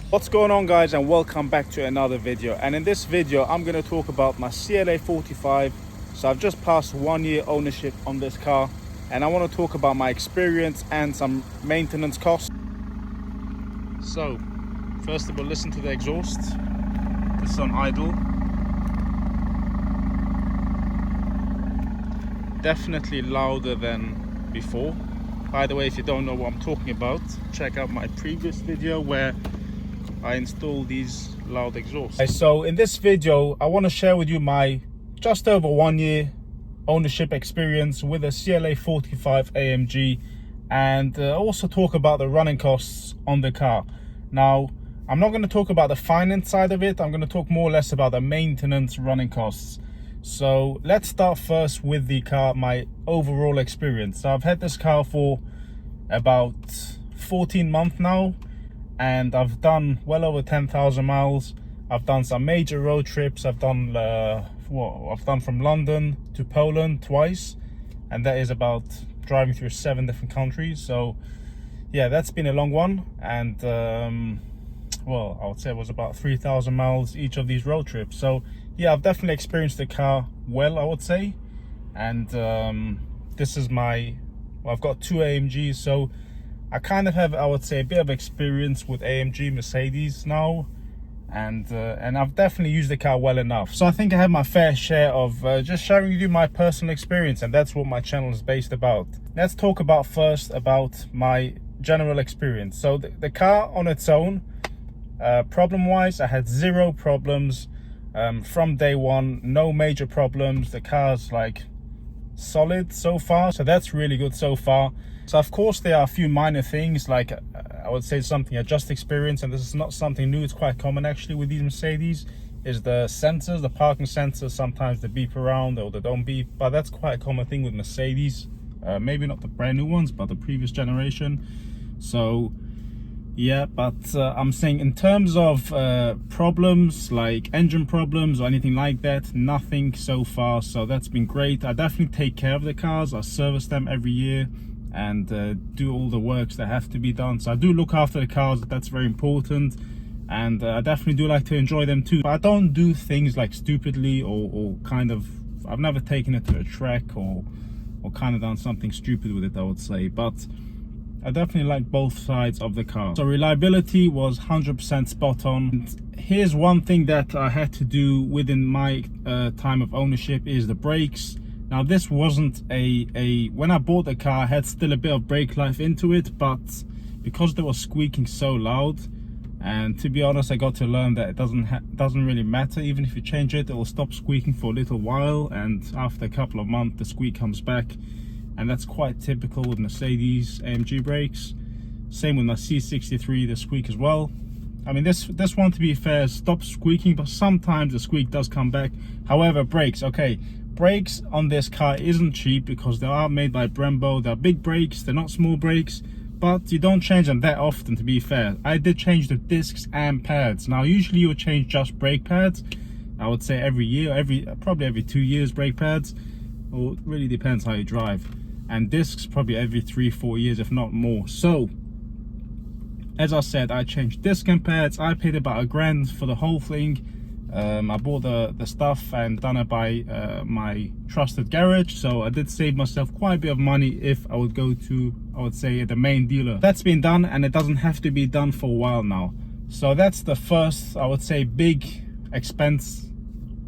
What's going on, guys, and welcome back to another video. And in this video I'm going to talk about my CLA45. So I've just passed 1 year ownership on this car, and I want to talk about my experience and some maintenance costs. So first of all, listen to the exhaust. This is on idle. Definitely louder than before. By the way, if you don't know what I'm talking about, check out my previous video where I installed these loud exhausts. So in this video, I want to share with you my just over 1 year ownership experience with a CLA45 AMG, and also talk about the running costs on the car. Now, I'm not going to talk about the finance side of it. I'm going to talk more or less about the maintenance running costs. So let's start first with the car, my overall experience. So I've had this car for about 14 months now, and I've done well over 10,000 miles. I've done some major road trips. I've done from London to Poland twice, and that is about driving through 7 different countries. So yeah, that's been a long one. And well, I would say it was about 3,000 miles each of these road trips. So yeah, I've definitely experienced the car well, I would say. And this is I've got 2 AMGs, so I kind of have, I would say, a bit of experience with AMG Mercedes now, and I've definitely used the car well enough. So I think I have my fair share of just sharing with you my personal experience, and that's what my channel is based about. Let's talk about first about my general experience. So the car on its own, problem-wise, I had 0 problems from day one. No major problems. The car's like solid so far, so that's really good so far. So of course there are a few minor things, like I would say something I just experienced, and this is not something new, it's quite common actually with these Mercedes, is the sensors, the parking sensors. Sometimes they beep around or they don't beep, but that's quite a common thing with Mercedes. Maybe not the brand new ones, but the previous generation. So yeah, but I'm saying in terms of problems like engine problems or anything like that, nothing so far. So that's been great. I definitely take care of the cars. I service them every year and do all the works that have to be done. So I do look after the cars. That's very important, and I definitely do like to enjoy them too. But I don't do things like stupidly or kind of, I've never taken it to a track or kind of done something stupid with it, I would say. But I definitely like both sides of the car. So reliability was 100% spot on. And here's one thing that I had to do within my time of ownership is the brakes. Now this wasn't when I bought the car, I had still a bit of brake life into it, but because they were squeaking so loud, and to be honest, I got to learn that it doesn't really matter. Even if you change it, it will stop squeaking for a little while, and after a couple of months the squeak comes back. And that's quite typical with Mercedes AMG brakes. Same with my C63, the squeak as well. I mean, this one, to be fair, stops squeaking, but sometimes the squeak does come back. However, brakes, okay, brakes on this car isn't cheap because they are made by Brembo. They're big brakes, they're not small brakes, but you don't change them that often, to be fair. I did change the discs and pads. Now usually you would change just brake pads, I would say every year, probably every 2 years brake pads, or it really depends how you drive. And discs probably every 3-4 years, if not more. So as I said, I changed disc and pads. I paid about $1,000 for the whole thing. I bought the stuff and done it by my trusted garage, so I did save myself quite a bit of money if I would go to, I would say, the main dealer. That's been done, and it doesn't have to be done for a while now. So that's the first, I would say, big expense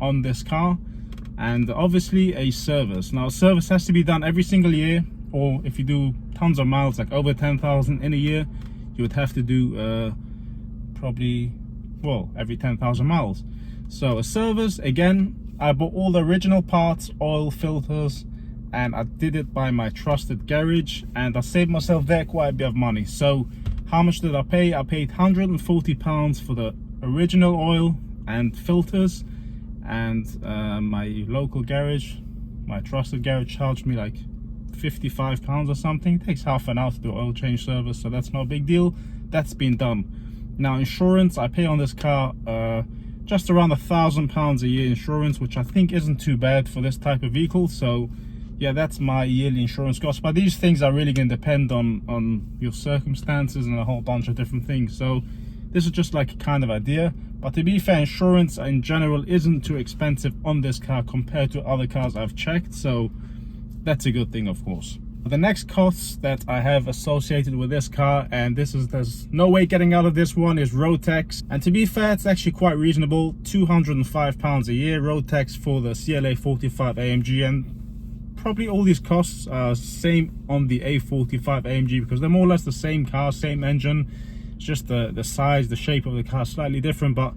on this car. And obviously a service. Now service has to be done every single year, or if you do tons of miles, like over 10,000 in a year, you would have to do probably, well, every 10,000 miles. So a service, again, I bought all the original parts, oil, filters, and I did it by my trusted garage, and I saved myself there quite a bit of money. So how much did I pay? I paid £140 for the original oil and filters, and my local garage, my trusted garage, charged me like £55 or something. It takes half an hour to do oil change service, so that's not a big deal. That's been done. Now insurance, I pay on this car just around £1,000 a year insurance, which I think isn't too bad for this type of vehicle. So yeah, that's my yearly insurance cost. But these things are really going to depend on your circumstances and a whole bunch of different things. So this is just like a kind of idea. But to be fair, insurance in general isn't too expensive on this car compared to other cars I've checked, so that's a good thing, of course. The next cost that I have associated with this car, and there's no way getting out of this one, is Rotex. And to be fair, it's actually quite reasonable, £205 a year Rotex for the CLA45 AMG, and probably all these costs are same on the A45 AMG because they're more or less the same car, same engine. It's just the size, the shape of the car slightly different, but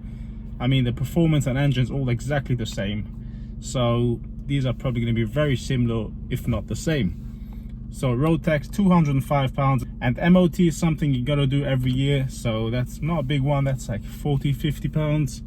I mean the performance and engine's all exactly the same. So these are probably going to be very similar, if not the same. So Rotex, £205, and MOT is something you got to do every year, so that's not a big one. That's like £40–50,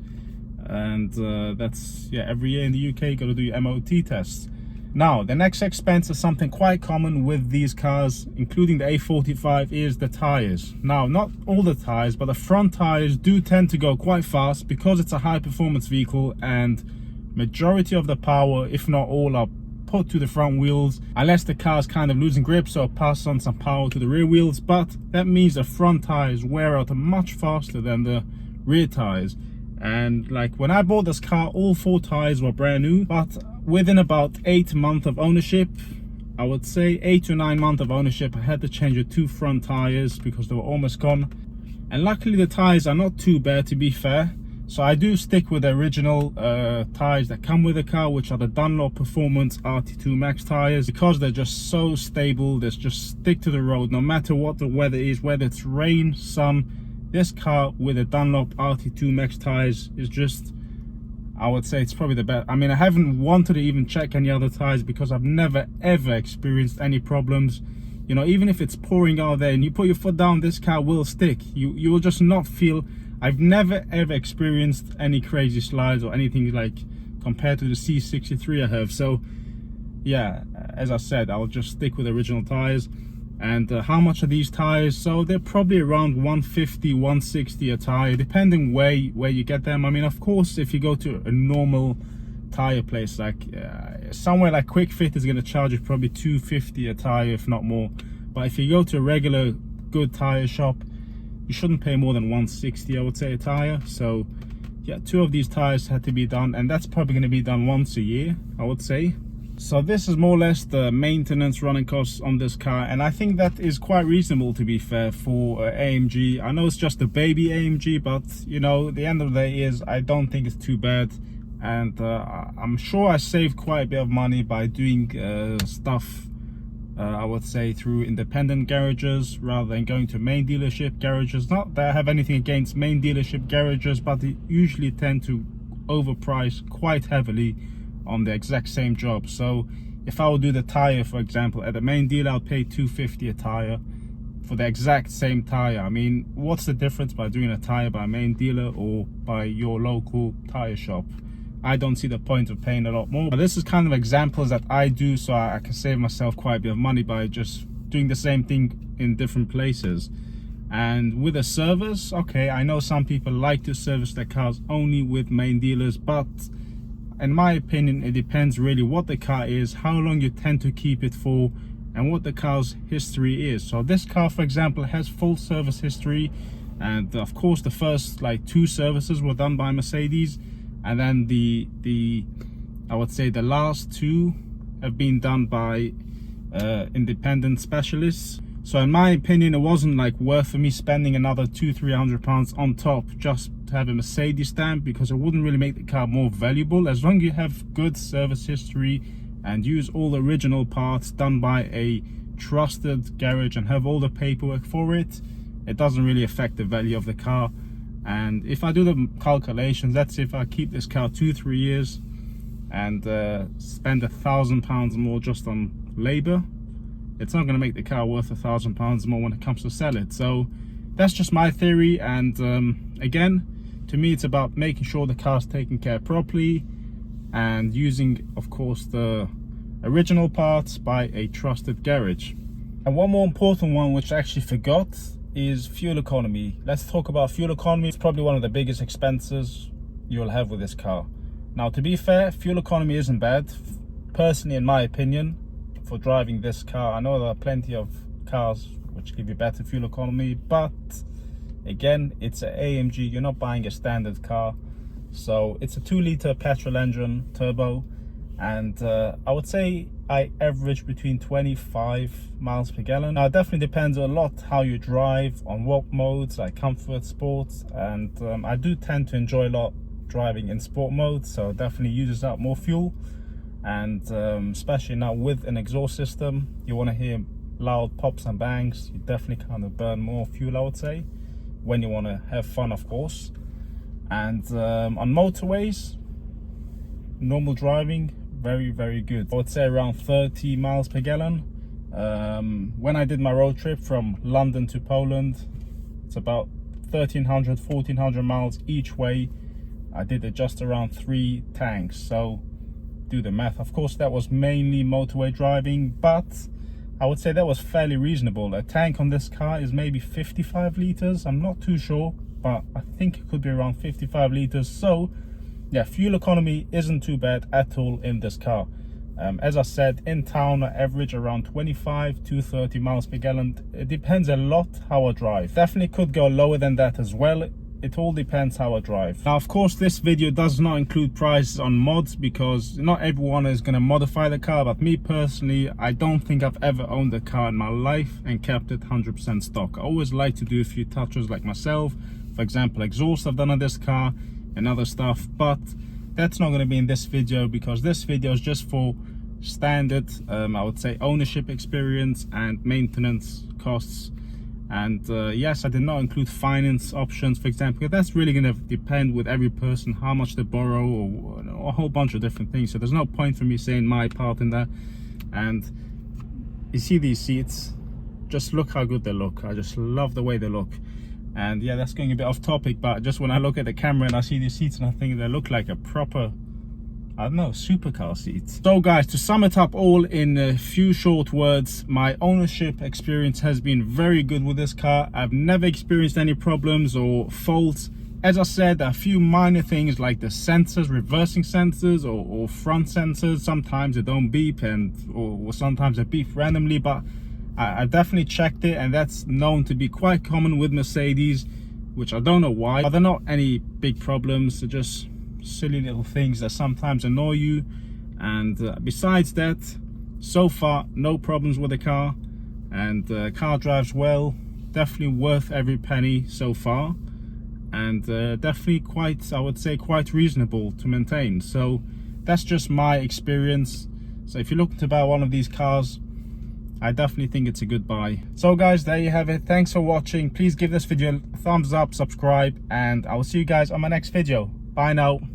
and that's, yeah, every year in the UK you got to do your MOT tests. Now the next expense is something quite common with these cars, including the A45, is the tires. Now not all the tires, but the front tires do tend to go quite fast because it's a high performance vehicle, and majority of the power, if not all, are put to the front wheels unless the car's kind of losing grip, so pass on some power to the rear wheels. But that means the front tires wear out much faster than the rear tires. And like when I bought this car, all 4 tires were brand new, but within about 8 months of ownership, I would say 8 to 9 months of ownership, I had to change the 2 front tires because they were almost gone. And luckily the tires are not too bad, to be fair. So I do stick with the original tires that come with the car, which are the Dunlop Performance RT2 Max tires, because they're just so stable. They just stick to the road no matter what the weather is, whether it's rain, sun. This car with the Dunlop RT2 Max tires is just, I would say it's probably the best. I mean, I haven't wanted to even check any other tires because I've never ever experienced any problems. You know, even if it's pouring out there and you put your foot down, this car will stick. You will just not feel. I've never ever experienced any crazy slides or anything like compared to the C63 I have. So yeah, as I said, I'll just stick with original tires. And how much are these tires? So they're probably around 150, 160 a tire, depending where you get them. I mean, of course, if you go to a normal tire place, like somewhere like Quick Fit is going to charge you probably 250 a tire, if not more. But if you go to a regular good tire shop, you shouldn't pay more than 160, I would say, a tire. So yeah, 2 of these tires had to be done, and that's probably going to be done once a year, I would say. So this is more or less the maintenance running costs on this car, and I think that is quite reasonable, to be fair, for AMG. I know it's just a baby AMG, but you know, the end of the day is I don't think it's too bad, and I'm sure I saved quite a bit of money by doing stuff, I would say, through independent garages rather than going to main dealership garages. Not that I have anything against main dealership garages, but they usually tend to overprice quite heavily on the exact same job. So if I would do the tire, for example, at the main dealer, I'll pay $250 a tire for the exact same tire. I mean, what's the difference by doing a tire by a main dealer or by your local tire shop? I don't see the point of paying a lot more. But this is kind of examples that I do, so I can save myself quite a bit of money by just doing the same thing in different places. And with a service, okay, I know some people like to service their cars only with main dealers, but in my opinion, it depends really what the car is, how long you tend to keep it for, and what the car's history is. So this car, for example, has full service history, and of course the first like 2 services were done by Mercedes, and then the I would say the last 2 have been done by independent specialists. So in my opinion, it wasn't like worth for me spending another £200–300 on top just to have a Mercedes stamp, because it wouldn't really make the car more valuable. As long as you have good service history and use all the original parts done by a trusted garage and have all the paperwork for it, it doesn't really affect the value of the car. And if I do the calculations, let's say if I keep this car 2–3 years and spend £1,000 more just on labor, it's not going to make the car worth £1,000 more when it comes to sell it. So that's just my theory. And again, to me, it's about making sure the car's taken care of properly and using, of course, the original parts by a trusted garage. And one more important one, which I actually forgot, is fuel economy. Let's talk about fuel economy. It's probably one of the biggest expenses you'll have with this car. Now, to be fair, fuel economy isn't bad. Personally, in my opinion, for driving this car, I know there are plenty of cars which give you better fuel economy, but Again, it's an AMG, you're not buying a standard car. So it's a 2-liter petrol engine turbo, and I would say I average between 25 miles per gallon. Now it definitely depends a lot how you drive, on what modes like comfort, sport, and I do tend to enjoy a lot driving in sport mode, so it definitely uses up more fuel. And especially now with an exhaust system, you want to hear loud pops and bangs. You definitely kind of burn more fuel, I would say, when you want to have fun, of course. And on motorways, normal driving, very good. I would say around 30 miles per gallon. When I did my road trip from London to Poland, it's about 1,300-1,400 miles each way. I did it just around 3 tanks, so do the math. Of course, that was mainly motorway driving, but I would say that was fairly reasonable. A tank on this car is maybe 55 liters. I'm not too sure, but I think it could be around 55 liters. So yeah, fuel economy isn't too bad at all in this car. As I said, in town I average around 25 to 30 miles per gallon. It depends a lot how I drive. Definitely could go lower than that as well. It all depends how I drive. Now, of course, this video does not include prices on mods, because not everyone is going to modify the car. But me personally, I don't think I've ever owned a car in my life and kept it 100% stock. I always like to do a few touches like myself. For example, exhaust I've done on this car and other stuff, but that's not going to be in this video, because this video is just for standard I would say ownership experience and maintenance costs. And yes, I did not include finance options, for example, because that's really going to depend with every person how much they borrow, or a whole bunch of different things. So there's no point for me saying my part in that. And you see these seats, just look how good they look. I just love the way they look. And yeah, that's going a bit off topic, but just when I look at the camera and I see these seats, and I think they look like a proper, I don't know, supercar seats. So guys, to sum it up all in a few short words, my ownership experience has been very good with this car. I've never experienced any problems or faults. As I said, a few minor things like the sensors, reversing sensors or front sensors. Sometimes they don't beep, or sometimes they beep randomly, but I definitely checked it, and that's known to be quite common with Mercedes, which I don't know why, but they're not any big problems. They're just silly little things that sometimes annoy you. And besides that, so far no problems with the car, and the car drives well. Definitely worth every penny so far, and definitely quite, I would say, quite reasonable to maintain. So that's just my experience. So if you're looking to buy one of these cars, I definitely think it's a good buy. So guys, there you have it. Thanks for watching. Please give this video a thumbs up, subscribe, and I will see you guys on my next video. Bye now.